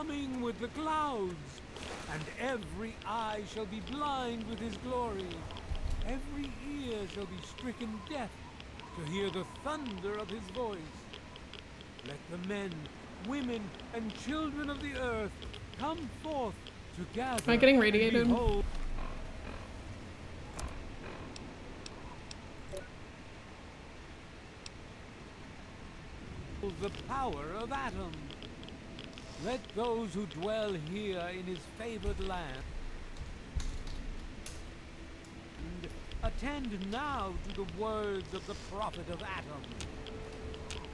coming with the clouds, and every eye shall be blind with his glory. Every ear shall be stricken deaf to hear the thunder of his voice. Let the men, women, and children of the earth come forth together. Am I getting radiated? And behold the power of Atom. Let those who dwell here in his favored land attend now to the words of the prophet of Atom.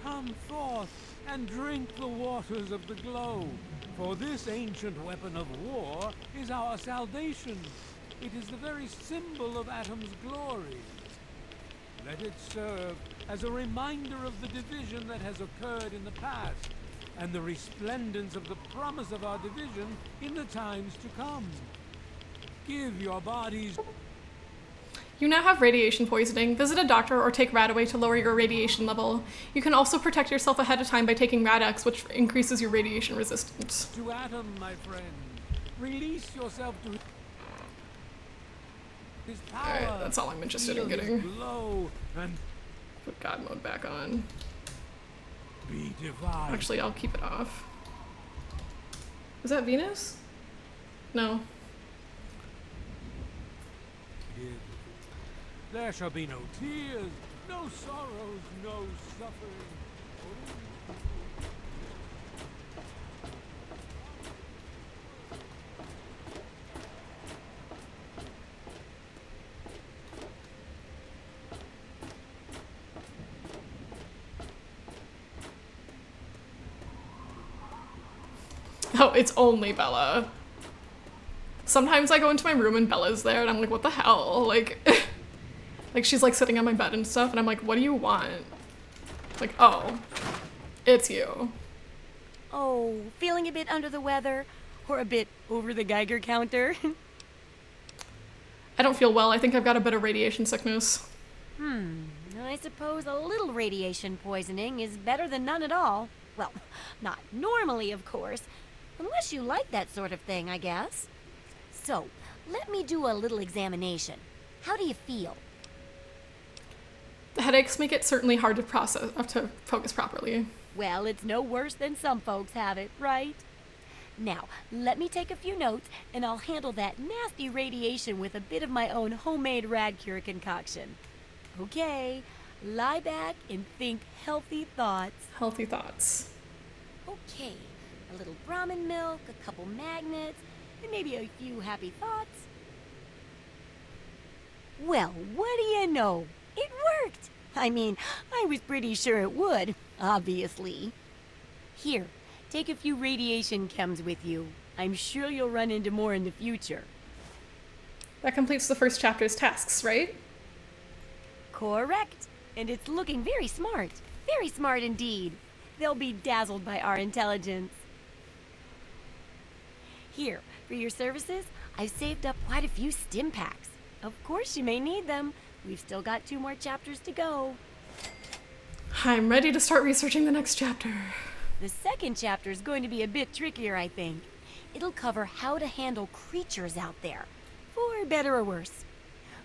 Come forth and drink the waters of the glow, for this ancient weapon of war is our salvation. It is the very symbol of Atom's glory. Let it serve as a reminder of the division that has occurred in the past, and the resplendence of the promise of our division in the times to come. Give your bodies... You now have radiation poisoning. Visit a doctor or take Radaway to lower your radiation level. You can also protect yourself ahead of time by taking Rad-X, which increases your radiation resistance. To Atom, my friend. Release yourself to his power. Alright, that's all I'm interested in getting. Put God mode back on. Be divine. Actually, I'll keep it off. Is that Venus? No. There shall be no tears, no sorrows, no suffering. Oh, it's only Bella. Sometimes I go into my room and Bella's there and I'm like, what the hell? Like, like she's like sitting on my bed and stuff and I'm like, what do you want? Like, oh, it's you. Oh, feeling a bit under the weather? Or a bit over the Geiger counter? I don't feel well. I think I've got a bit of radiation sickness. I suppose a little radiation poisoning is better than none at all. Well, not normally, of course. Unless you like that sort of thing, I guess. So, let me do a little examination. How do you feel? The headaches make it certainly hard to to focus properly. Well, it's no worse than some folks have it, right? Now, let me take a few notes, and I'll handle that nasty radiation with a bit of my own homemade Radcure concoction. Okay, lie back and think healthy thoughts. Healthy thoughts. Okay, a little Brahmin milk, a couple magnets, and maybe a few happy thoughts. Well, what do you know? It worked! I mean, I was pretty sure it would, obviously. Here, take a few radiation chems with you. I'm sure you'll run into more in the future. That completes the first chapter's tasks, right? Correct. And it's looking very smart. Very smart indeed. They'll be dazzled by our intelligence. Here, for your services, I've saved up quite a few stim packs. Of course you may need them. We've still got 2 more chapters to go. I'm ready to start researching the next chapter. The second chapter is going to be a bit trickier, I think. It'll cover how to handle creatures out there, for better or worse.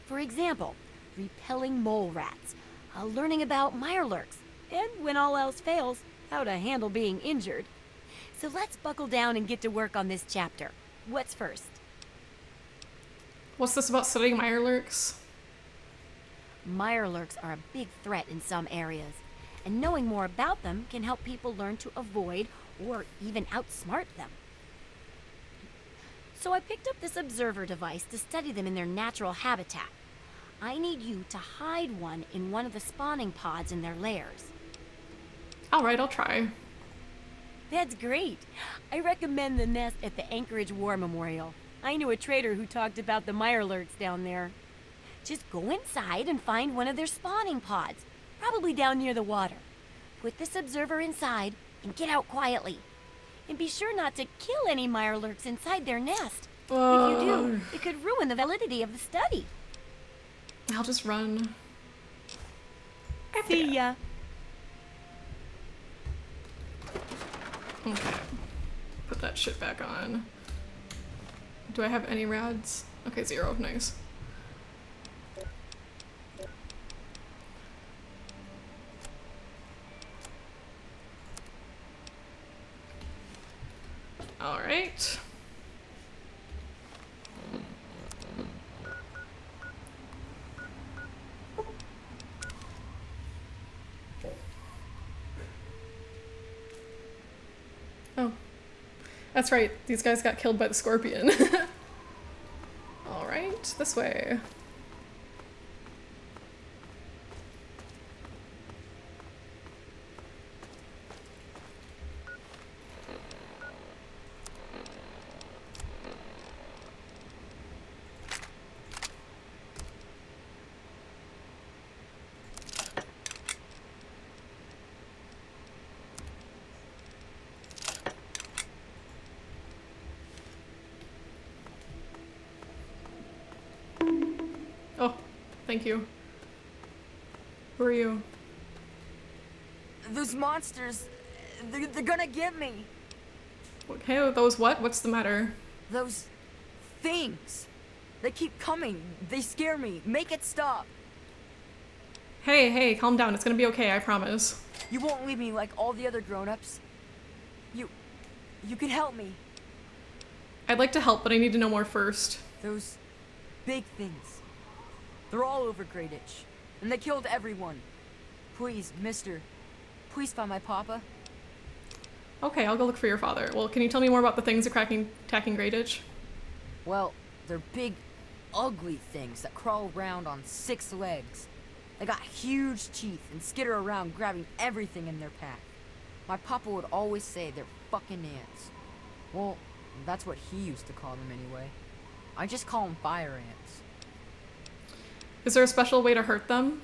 For example, repelling mole rats, learning about mirelurks, and when all else fails, how to handle being injured. So let's buckle down and get to work on this chapter. What's first? What's this about studying mirelurks? Mirelurks are a big threat in some areas, and knowing more about them can help people learn to avoid or even outsmart them. So I picked up this observer device to study them in their natural habitat. I need you to hide one in one of the spawning pods in their lairs. Alright, I'll try. That's great. I recommend the nest at the Anchorage War Memorial. I knew a trader who talked about the mirelurks down there. Just go inside and find one of their spawning pods, probably down near the water. Put this observer inside and get out quietly. And be sure not to kill any mirelurks inside their nest. If you do, it could ruin the validity of the study. I'll just run. See ya. Okay. Put that shit back on. Do I have any rads? Okay, 0. Nice. All right. Oh, that's right. These guys got killed by the scorpion. All right, this way. Oh, thank you. Who are you? Those monsters, they're gonna get me. Hey, those what? What's the matter? Those things. They keep coming. They scare me. Make it stop. Hey, calm down. It's gonna be okay, I promise. You won't leave me like all the other grown-ups. You can help me. I'd like to help, but I need to know more first. Those big things. They're all over Greyditch. And they killed everyone. Please, mister. Please find my papa. Okay, I'll go look for your father. Well, can you tell me more about the things attacking Greyditch? Well, they're big, ugly things that crawl around on 6 legs. They got huge teeth and skitter around grabbing everything in their path. My papa would always say they're fucking ants. Well, that's what he used to call them anyway. I just call them fire ants. Is there a special way to hurt them?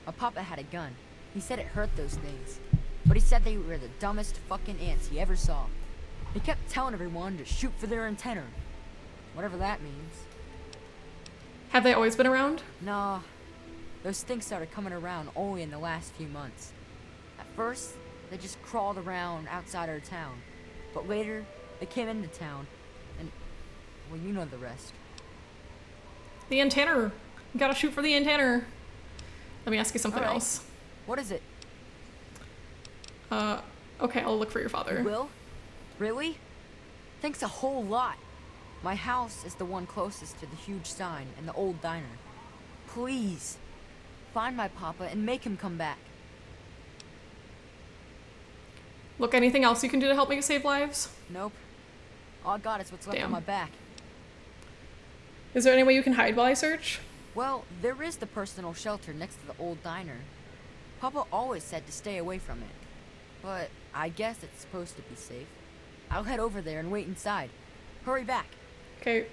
My papa had a gun. He said it hurt those things. But he said they were the dumbest fucking ants he ever saw. He kept telling everyone to shoot for their antenna. Whatever that means. Have they always been around? Nah. Those things started coming around only in the last few months. At first, they just crawled around outside our town. But later, they came into town. And, well, you know the rest. The antenna. You gotta shoot for the antenna. Let me ask you something All right. else. What is it? Okay, I'll look for your father. You will? Really? Thanks a whole lot. My house is the one closest to the huge sign and the old diner. Please, find my papa and make him come back. Look, anything else you can do to help me save lives? Nope. All I got is what's left on Damn. my back. Is there any way you can hide while I search? Well, there is the personal shelter next to the old diner. Papa always said to stay away from it. But I guess it's supposed to be safe. I'll head over there and wait inside. Hurry back. Okay.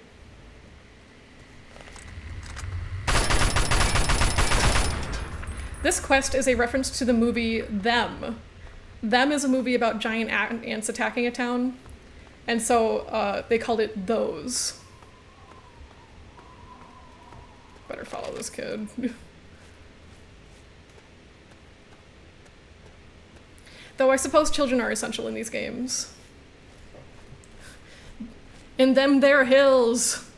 This quest is a reference to the movie Them. Them is a movie about giant ants attacking a town. And so they called it Those. Better follow this kid. Though I suppose children are essential in these games. In them there hills.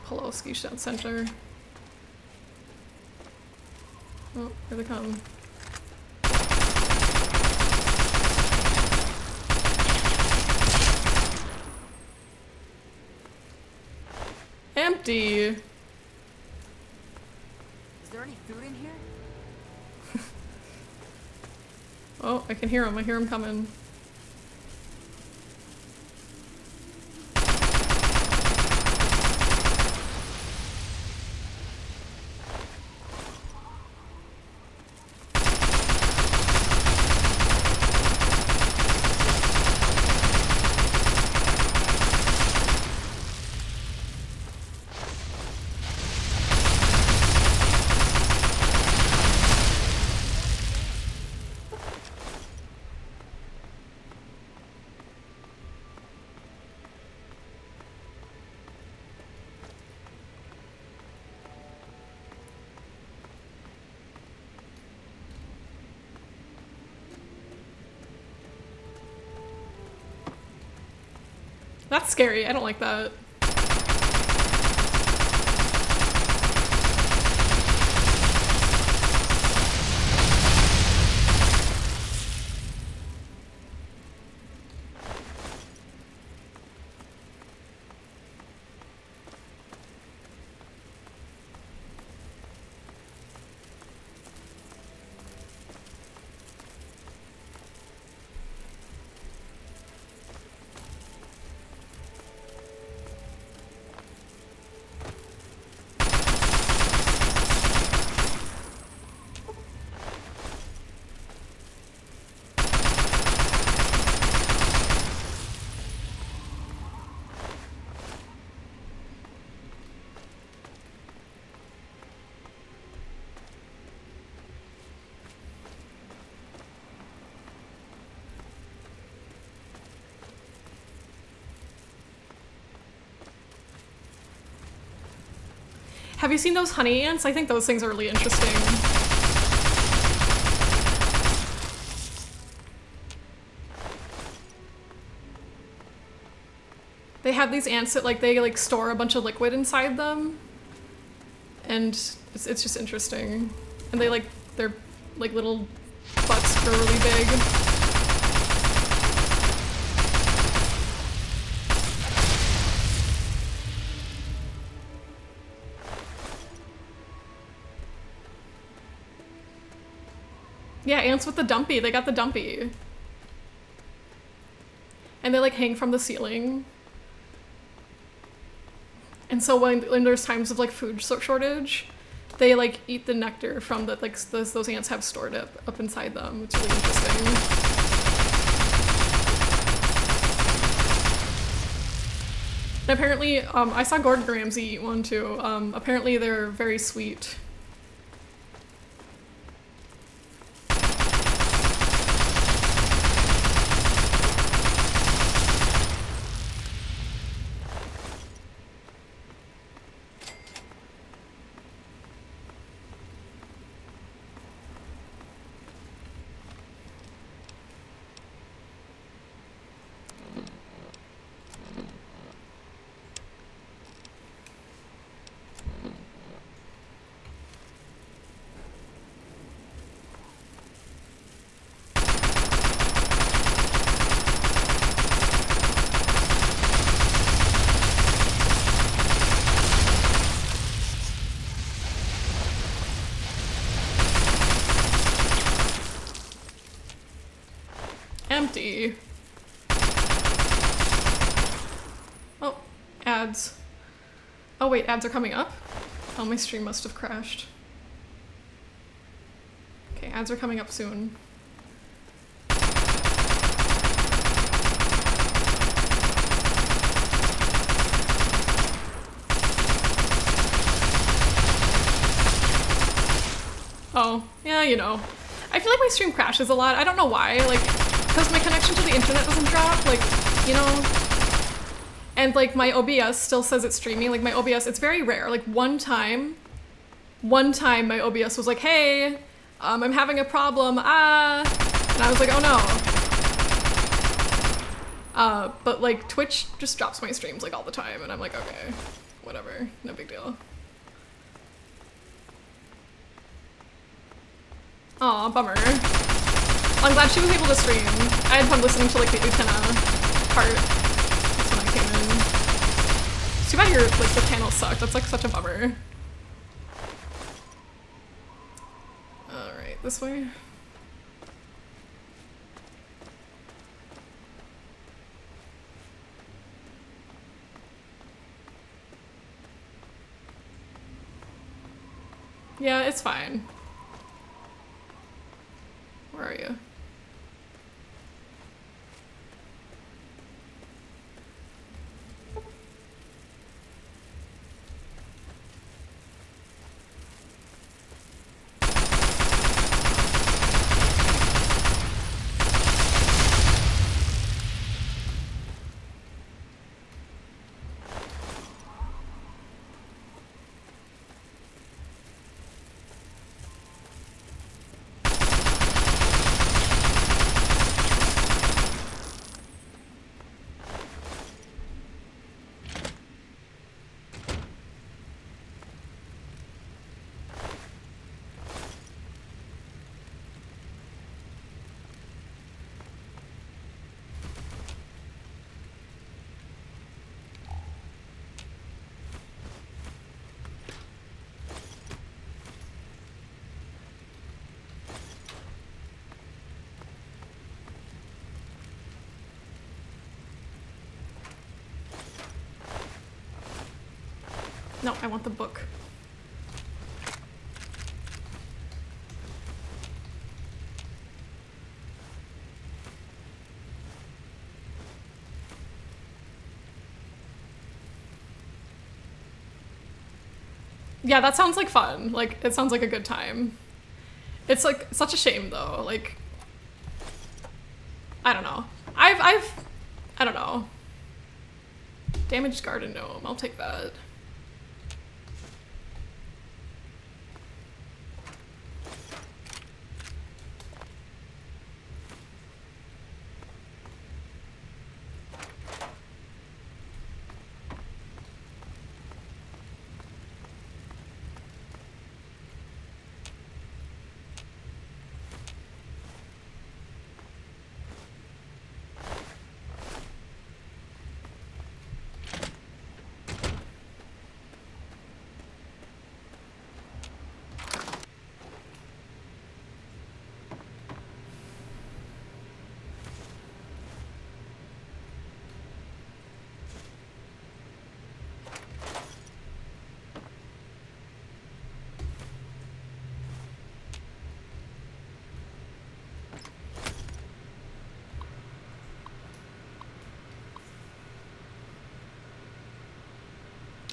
Pulaski Center. Oh, here they come. Empty. Is there any food in here? Oh, I can hear him. I hear him coming. That's scary. I don't like that. Have you seen those honey ants? I think those things are really interesting. They have these ants that they store a bunch of liquid inside them. And it's just interesting. And their little butts grow really big. Yeah, ants with the dumpy. They got the dumpy. And they hang from the ceiling. And so when there's times of food shortage, they eat the nectar from that those ants have stored up inside them. It's really interesting. And apparently, I saw Gordon Ramsay eat one too. Apparently they're very sweet. Empty. Oh, ads. Oh wait, ads are coming up? Oh, my stream must have crashed. Okay, ads are coming up soon. Oh, yeah, I feel like my stream crashes a lot. I don't know why, because my connection to the internet doesn't drop, and my OBS still says it's streaming. My OBS, it's very rare. One time my OBS was like, hey, I'm having a problem, and I was like, oh no. But Twitch just drops my streams all the time, and I'm like, okay, whatever, no big deal. Aw, bummer. Well, I'm glad she was able to stream. I had fun listening to the Utena part. That's when I came in. It's too bad the panel sucked. That's such a bummer. Alright, this way. Yeah, it's fine. Where are you? No, I want the book. Yeah, that sounds like fun. Like, it sounds like a good time. It's like such a shame though. Like, I don't know. I don't know. Damaged garden gnome. I'll take that.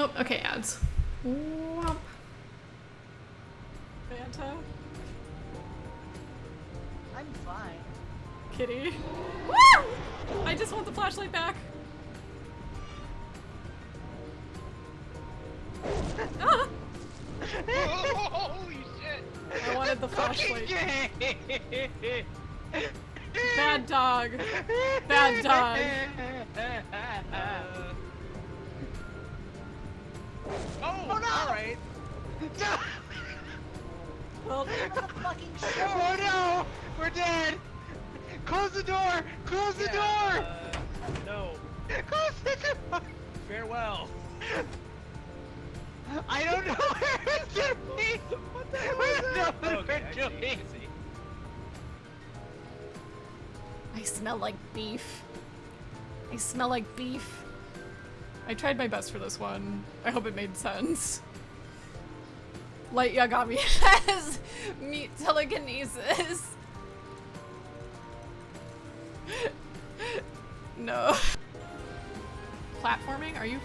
Oh, okay, ads. Womp. Fanta. I'm fine. Kitty. Woo! I just want the flashlight back. Ah! Holy shit! I wanted the flashlight. Fucking Bad dog. Bad dog. Oh, Oh, no! alright. No! Well, End of the fucking show! Oh no! We're dead! Close the door! Close the door! No. Close the door! Farewell. I don't know where it's gonna be! What the hell is that? Okay, What I we're see, I doing! see. I smell like beef. I smell like beef. I tried my best for this one. I hope it made sense. Light Yagami has meat telekinesis. No. Platforming? Are you?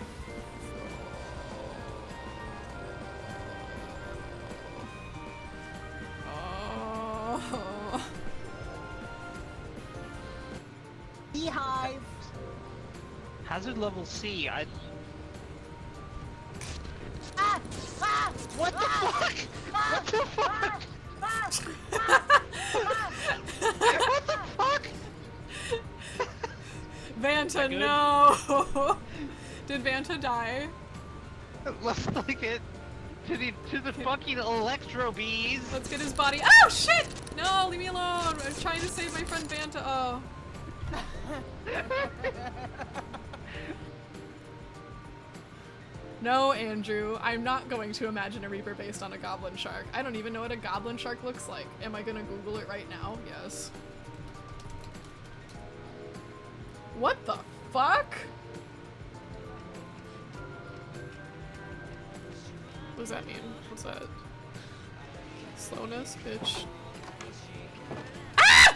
Oh. Beehive! Hazard level C, I... Ah! Ah! What the fuck? What the fuck? What the fuck? Vanta, good? no! Did Vanta die? It looks like it. To the fucking electro bees. Let's get his body. Oh shit! No, leave me alone. I'm trying to save my friend Vanta. Oh. No, Andrew, I'm not going to imagine a Reaper based on a goblin shark. I don't even know what a goblin shark looks like. Am I gonna Google it right now? Yes. What the fuck? What does that mean? What's that? Slowness, bitch. Ah!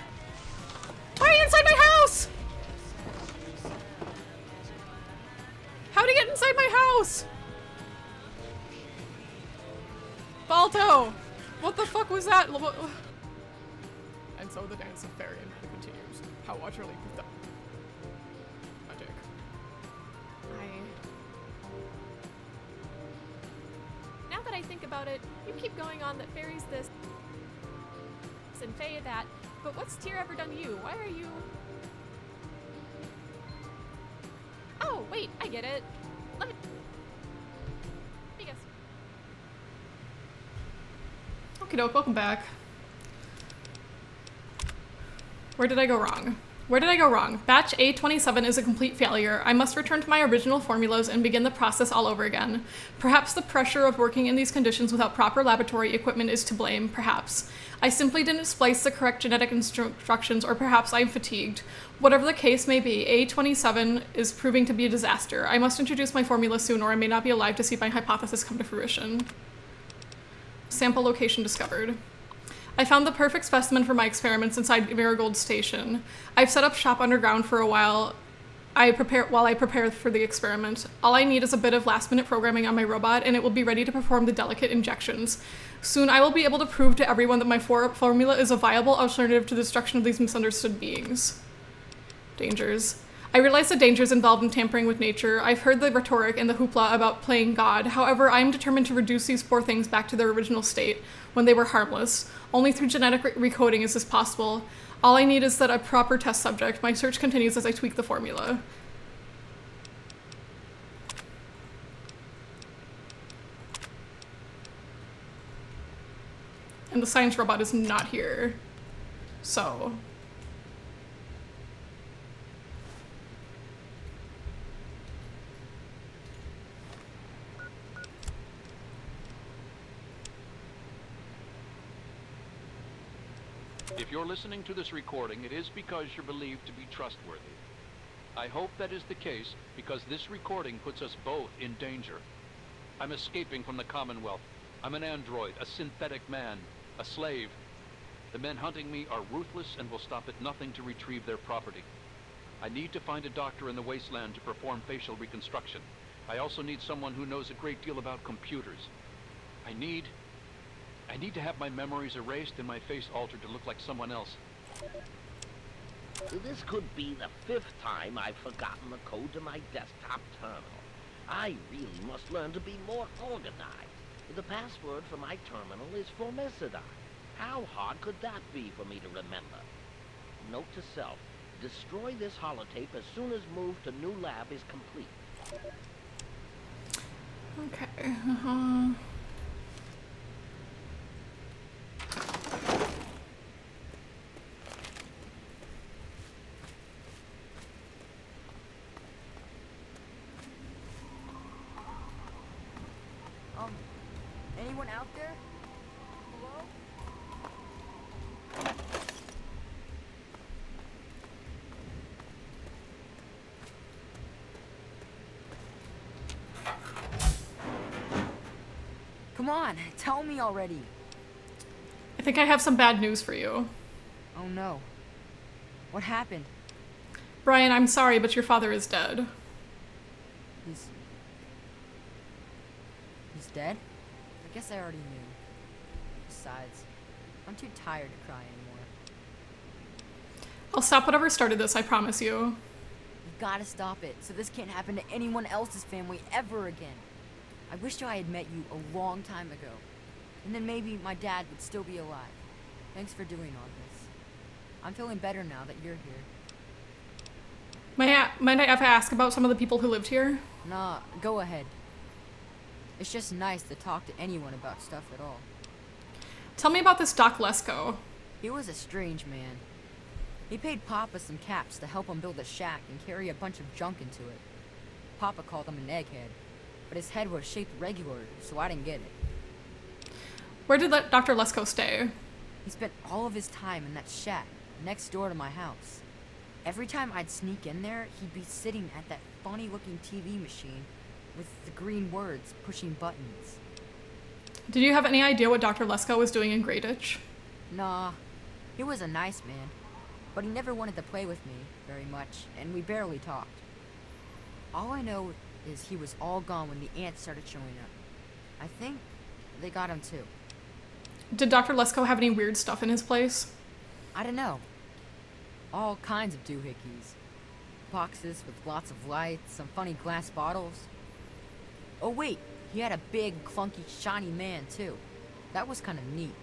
Why are you inside my house? How'd he get inside my house? Balto! What the fuck was that? And so the dance of fairy and man continues. How utterly pathetic. Now that I think about it, you keep going on that fairies this and Faye that, but what's Tyr ever done to you? Why are you... Oh, wait, I get it. Let me guess. Okie doke, welcome back. Where did I go wrong? Where did I go wrong? Batch A27 is a complete failure. I must return to my original formulas and begin the process all over again. Perhaps the pressure of working in these conditions without proper laboratory equipment is to blame, perhaps. I simply didn't splice the correct genetic instructions, or perhaps I'm fatigued. Whatever the case may be, A27 is proving to be a disaster. I must introduce my formula soon, or I may not be alive to see my hypothesis come to fruition. Sample location discovered. I found the perfect specimen for my experiments inside Marigold Station. I've set up shop underground for a while. While I prepare for the experiment. All I need is a bit of last-minute programming on my robot, and it will be ready to perform the delicate injections. Soon I will be able to prove to everyone that my formula is a viable alternative to the destruction of these misunderstood beings. Dangers. I realize the dangers involved in tampering with nature. I've heard the rhetoric and the hoopla about playing God. However, I am determined to reduce these poor things back to their original state, when they were harmless. Only through genetic recoding is this possible. All I need is that a proper test subject. My search continues as I tweak the formula. And the science robot is not here. So... If you're listening to this recording, it is because you're believed to be trustworthy. I hope that is the case because this recording puts us both in danger. I'm escaping from the Commonwealth. I'm an android, a synthetic man, a slave. The men hunting me are ruthless and will stop at nothing to retrieve their property. I need to find a doctor in the wasteland to perform facial reconstruction. I also need someone who knows a great deal about computers. I need to have my memories erased and my face altered to look like someone else. This could be the 5th time I've forgotten the code to my desktop terminal. I really must learn to be more organized. The password for my terminal is Formicida. How hard could that be for me to remember? Note to self, destroy this holotape as soon as move to new lab is complete. Okay, Anyone out there? Hello? Come on, tell me already. I think I have some bad news for you. Oh no. What happened? Brian, I'm sorry, but your father is dead. He's dead? I guess I already knew. Besides, I'm too tired to cry anymore. I'll stop whatever started this, I promise you. You've gotta stop it, so this can't happen to anyone else's family ever again. I wish I had met you a long time ago. And then maybe my dad would still be alive. Thanks for doing all this. I'm feeling better now that you're here. Might I ever ask about some of the people who lived here? Nah, go ahead. It's just nice to talk to anyone about stuff at all. Tell me about this Doc Lesko. He was a strange man. He paid Papa some caps to help him build a shack and carry a bunch of junk into it. Papa called him an egghead, but his head was shaped regular, so I didn't get it. Where did Dr. Lesko stay? He spent all of his time in that shack next door to my house. Every time I'd sneak in there, he'd be sitting at that funny-looking TV machine with the green words pushing buttons. Did you have any idea what Dr. Lesko was doing in Greyditch? Nah, he was a nice man, but he never wanted to play with me very much, and we barely talked. All I know is he was all gone when the ants started showing up. I think they got him too. Did Dr. Lesko have any weird stuff in his place? I don't know. All kinds of doohickeys. Boxes with lots of lights, some funny glass bottles. Oh wait, he had a big, clunky, shiny man too. That was kind of neat.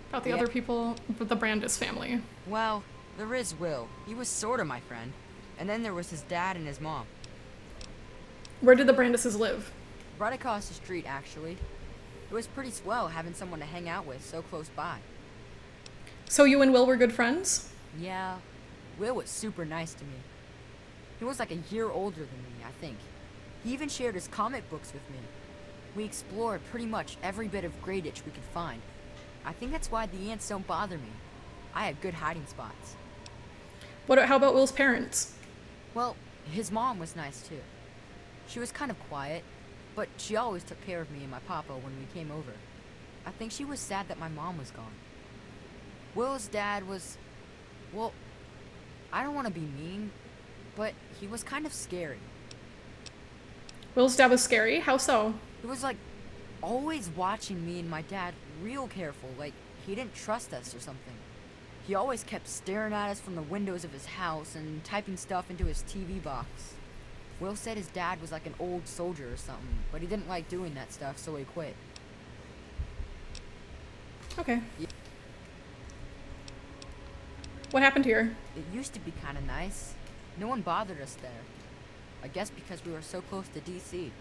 About the other people, the Brandis family. Well, there is Will. He was sorta my friend. And then there was his dad and his mom. Where did the Brandises live? Right across the street, actually. It was pretty swell having someone to hang out with so close by. So you and Will were good friends? Yeah, Will was super nice to me. He was like a year older than me, I think. He even shared his comic books with me. We explored pretty much every bit of Greyditch we could find. I think that's why the ants don't bother me. I had good hiding spots. How about Will's parents? Well, his mom was nice too. She was kind of quiet, but she always took care of me and my papa when we came over. I think she was sad that my mom was gone. Will's dad was, well, I don't want to be mean, but he was kind of scary. Will's dad was scary? How so? He was like always watching me and my dad real careful, like he didn't trust us or something. He always kept staring at us from the windows of his house and typing stuff into his TV box. Will said his dad was like an old soldier or something, but he didn't like doing that stuff, so he quit. Okay. What happened here? It used to be kind of nice. No one bothered us there. I guess because we were so close to DC.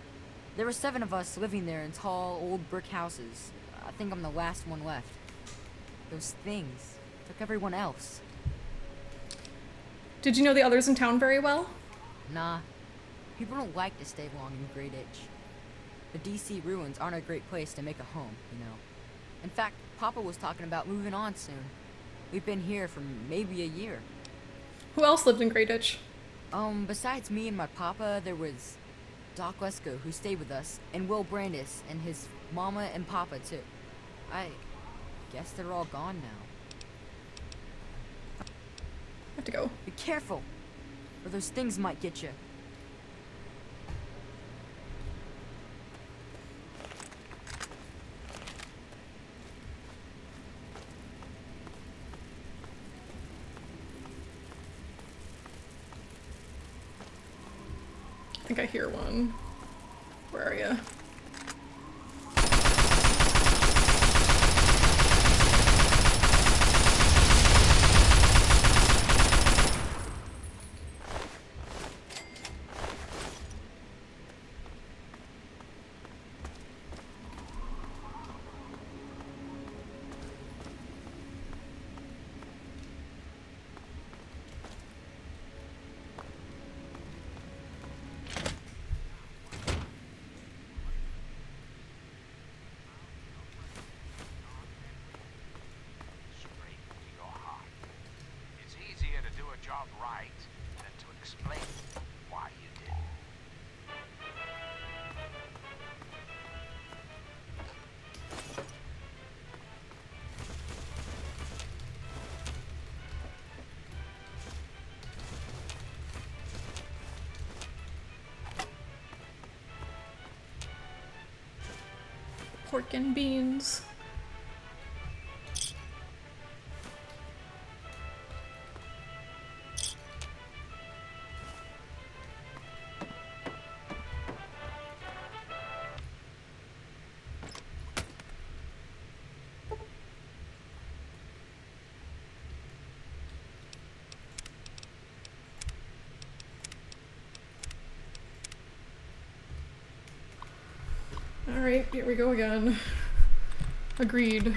There were 7 of us living there in tall, old brick houses. I think I'm the last one left. Those things took everyone else. Did you know the others in town very well? Nah. People don't like to stay long in Greyditch. The DC ruins aren't a great place to make a home, you know. In fact, Papa was talking about moving on soon. We've been here for maybe a year. Who else lived in Greyditch? Besides me and my papa, there was Doc Lesko, who stayed with us, and Will Brandis, and his mama and papa, too. I guess they're all gone now. I have to go. Be careful, or those things might get you. I think I hear one. Where are you? Pork and beans. Alright, here we go again. Agreed.